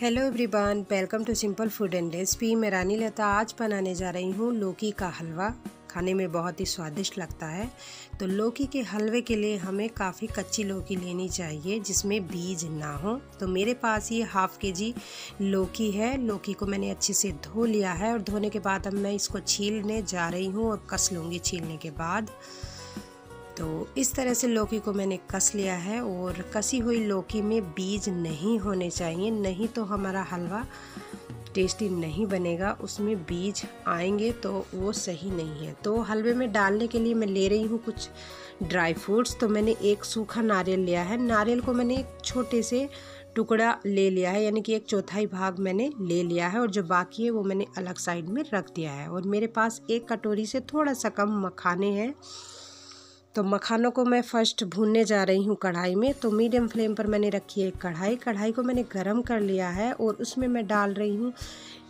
Hello everyone, welcome to simple food and recipe. मैं रानी लता आज बनाने जा रही हूँ लौकी का हलवा। खाने में बहुत ही स्वादिष्ट लगता है। तो लौकी के हलवे के लिए हमें काफ़ी कच्ची लौकी लेनी चाहिए जिसमें बीज ना हो। तो मेरे पास ये हाफ केजी लौकी है। लौकी को मैंने अच्छे से धो लिया है और धोने के बाद अब मैं इसको छीलने जा रही हूँ और कस लूँगी छीलने के बाद। तो इस तरह से लौकी को मैंने कस लिया है और कसी हुई लौकी में बीज नहीं होने चाहिए, नहीं तो हमारा हलवा टेस्टी नहीं बनेगा। उसमें बीज आएंगे तो वो सही नहीं है। तो हलवे में डालने के लिए मैं ले रही हूँ कुछ ड्राई फ्रूट्स। तो मैंने एक सूखा नारियल लिया है। नारियल को मैंने एक छोटे से टुकड़ा ले लिया है, यानी कि 1/4 भाग मैंने ले लिया है और जो बाकी है वो मैंने अलग साइड में रख दिया है। और मेरे पास एक कटोरी से थोड़ा सा कम मखाने हैं। तो मखानों को मैं फर्स्ट भूनने जा रही हूँ कढ़ाई में। तो मीडियम फ्लेम पर मैंने रखी है कढ़ाई को मैंने गरम कर लिया है और उसमें मैं डाल रही हूँ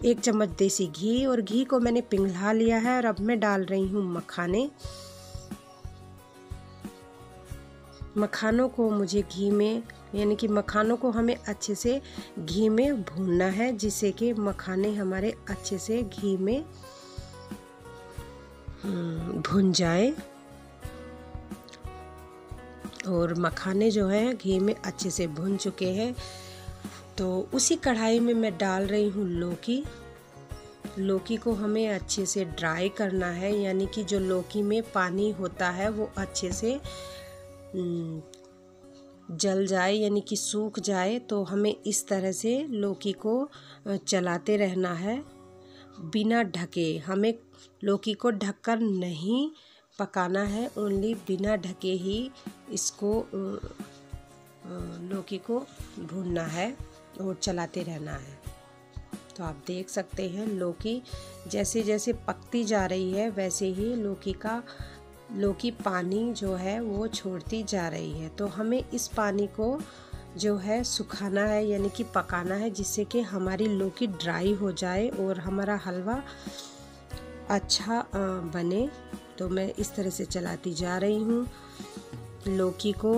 1 चम्मच देसी घी और घी को मैंने पिघला लिया है। और अब मैं डाल रही हूँ मखाने। मखानों को मुझे घी में, यानी कि मखानों को हमें अच्छे से घी में भूनना है जिससे कि मखाने हमारे अच्छे से घी में भुन जाए। और मखाने जो है घी में अच्छे से भुन चुके हैं। तो उसी कढ़ाई में मैं डाल रही हूँ लौकी को हमें अच्छे से ड्राई करना है, यानी कि जो लौकी में पानी होता है वो अच्छे से जल जाए, यानी कि सूख जाए। तो हमें इस तरह से लौकी को चलाते रहना है बिना ढके। हमें लौकी को ढककर नहीं पकाना है, ओनली बिना ढके ही इसको लौकी को भूनना है और चलाते रहना है। तो आप देख सकते हैं लौकी जैसे जैसे पकती जा रही है वैसे ही लौकी पानी जो है वो छोड़ती जा रही है। तो हमें इस पानी को जो है सुखाना है, यानी कि पकाना है, जिससे कि हमारी लौकी ड्राई हो जाए और हमारा हलवा अच्छा बने। तो मैं इस तरह से चलाती जा रही हूँ लौकी को।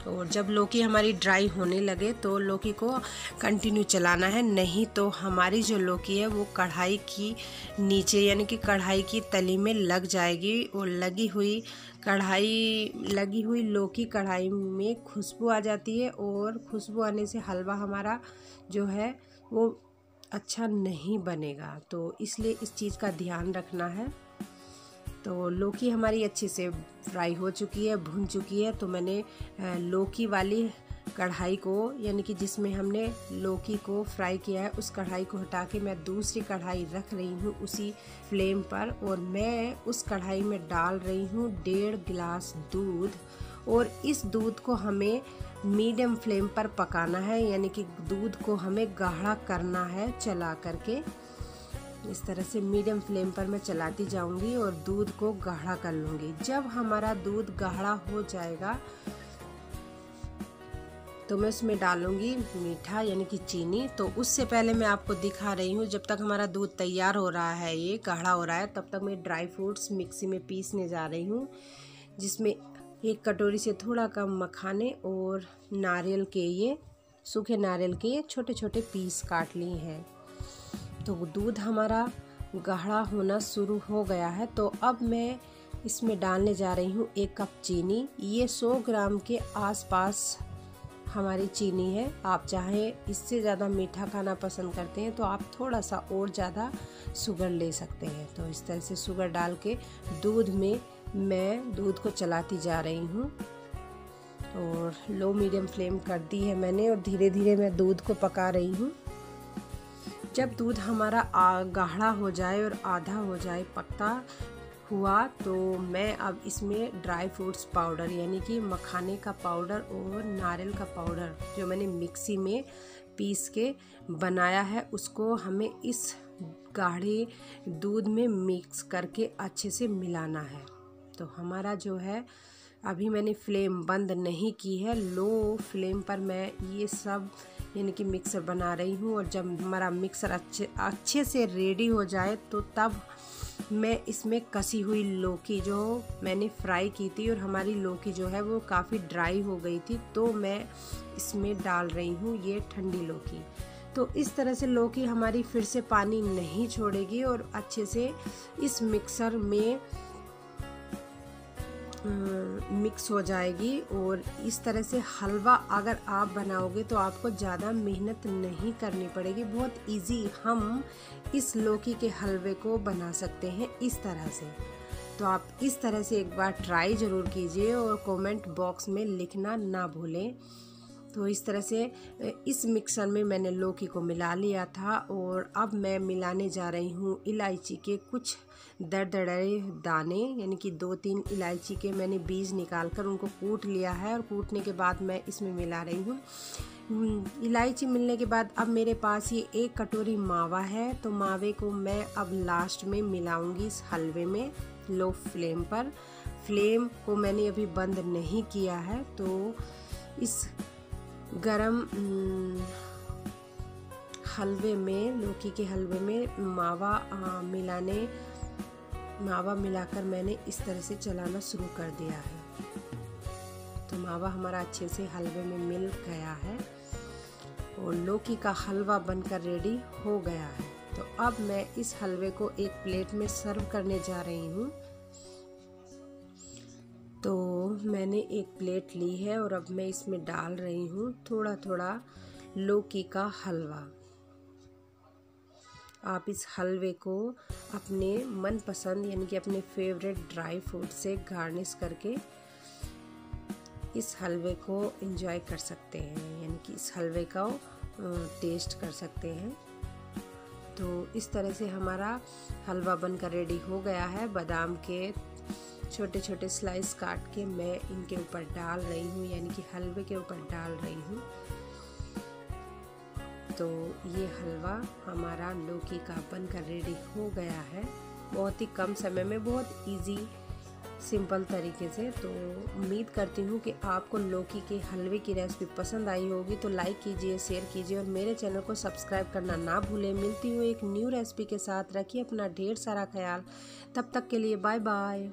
और जब लौकी हमारी ड्राई होने लगे तो लौकी को कंटिन्यू चलाना है, नहीं तो हमारी जो लौकी है वो कढ़ाई की नीचे, यानी कि कढ़ाई की तली में लग जाएगी। और लगी हुई लौकी कढ़ाई में खुशबू आ जाती है और खुशबू आने से हलवा हमारा जो है वो अच्छा नहीं बनेगा। तो इसलिए इस चीज़ का ध्यान रखना है। तो लौकी हमारी अच्छे से फ्राई हो चुकी है, भुन चुकी है। तो मैंने लौकी वाली कढ़ाई को, यानी कि जिसमें हमने लौकी को फ्राई किया है, उस कढ़ाई को हटा के मैं दूसरी कढ़ाई रख रही हूँ उसी फ्लेम पर। और मैं उस कढ़ाई में डाल रही हूँ 1.5 गिलास दूध। और इस दूध को हमें मीडियम फ्लेम पर पकाना है, यानी कि दूध को हमें गाढ़ा करना है चला करके। इस तरह से मीडियम फ्लेम पर मैं चलाती जाऊंगी और दूध को गाढ़ा कर लूँगी। जब हमारा दूध गाढ़ा हो जाएगा तो मैं उसमें डालूंगी मीठा, यानी कि चीनी। तो उससे पहले मैं आपको दिखा रही हूँ, जब तक हमारा दूध तैयार हो रहा है, ये गाढ़ा हो रहा है, तब तक मैं ड्राई फ्रूट्स मिक्सी में पीसने जा रही हूँ, जिसमें 1 कटोरी से थोड़ा कम मखाने और नारियल के ये सूखे नारियल के ये छोटे छोटे पीस काट लिए हैं। तो दूध हमारा गाढ़ा होना शुरू हो गया है। तो अब मैं इसमें डालने जा रही हूँ 1 कप चीनी। ये 100 ग्राम के आसपास हमारी चीनी है। आप चाहे इससे ज़्यादा मीठा खाना पसंद करते हैं तो आप थोड़ा सा और ज़्यादा शुगर ले सकते हैं। तो इस तरह से शुगर डाल के दूध में मैं दूध को चलाती जा रही हूँ और लो मीडियम फ्लेम कर दी है मैंने और धीरे धीरे मैं दूध को पका रही हूँ। जब दूध हमारा गाढ़ा हो जाए और आधा हो जाए पकता हुआ, तो मैं अब इसमें ड्राई फ्रूट्स पाउडर, यानी कि मखाने का पाउडर और नारियल का पाउडर जो मैंने मिक्सी में पीस के बनाया है, उसको हमें इस गाढ़े दूध में मिक्स करके अच्छे से मिलाना है। तो हमारा जो है, अभी मैंने फ्लेम बंद नहीं की है, लो फ्लेम पर मैं ये सब यानी कि मिक्सर बना रही हूँ। और जब हमारा मिक्सर अच्छे से रेडी हो जाए तो तब मैं इसमें कसी हुई लौकी जो मैंने फ्राई की थी, और हमारी लौकी जो है वो काफ़ी ड्राई हो गई थी, तो मैं इसमें डाल रही हूँ ये ठंडी लौकी। तो इस तरह से लौकी हमारी फिर से पानी नहीं छोड़ेगी और अच्छे से इस मिक्सर में मिक्स हो जाएगी। और इस तरह से हलवा अगर आप बनाओगे तो आपको ज़्यादा मेहनत नहीं करनी पड़ेगी, बहुत इजी हम इस लौकी के हलवे को बना सकते हैं इस तरह से। तो आप इस तरह से एक बार ट्राई ज़रूर कीजिए और कमेंट बॉक्स में लिखना ना भूलें। तो इस तरह से इस मिक्सर में मैंने लौकी को मिला लिया था और अब मैं मिलाने जा रही हूँ इलायची के कुछ दरदरे दाने, यानी कि 2-3 इलायची के मैंने बीज निकाल कर उनको कूट लिया है और कूटने के बाद मैं इसमें मिला रही हूँ। इलायची मिलने के बाद अब मेरे पास ये 1 कटोरी मावा है, तो मावे को मैं अब लास्ट में मिलाऊंगी इस हलवे में लो फ्लेम पर। फ्लेम को मैंने अभी बंद नहीं किया है। तो इस गरम हलवे में, लौकी के हलवे में मावा मिलाकर मैंने इस तरह से चलाना शुरू कर दिया है। तो मावा हमारा अच्छे से हलवे में मिल गया है और लौकी का हलवा बनकर रेडी हो गया है। तो अब मैं इस हलवे को एक प्लेट में सर्व करने जा रही हूँ। तो मैंने एक प्लेट ली है और अब मैं इसमें डाल रही हूँ थोड़ा थोड़ा लौकी का हलवा। आप इस हलवे को अपने मनपसंद यानी कि अपने फेवरेट ड्राई फ्रूट से गार्निश करके इस हलवे को एंजॉय कर सकते हैं, यानी कि इस हलवे का टेस्ट कर सकते हैं। तो इस तरह से हमारा हलवा बनकर रेडी हो गया है। बादाम के छोटे छोटे स्लाइस काट के मैं इनके ऊपर डाल रही हूँ, यानी कि हलवे के ऊपर डाल रही हूँ। तो ये हलवा हमारा लौकी का बनकर रेडी हो गया है, बहुत ही कम समय में, बहुत इजी सिंपल तरीके से। तो उम्मीद करती हूँ कि आपको लौकी के हलवे की रेसिपी पसंद आई होगी। तो लाइक कीजिए, शेयर कीजिए और मेरे चैनल को सब्सक्राइब करना ना भूलें। मिलती हूँ एक न्यू रेसिपी के साथ। रखिए अपना ढेर सारा ख्याल। तब तक के लिए बाय बाय।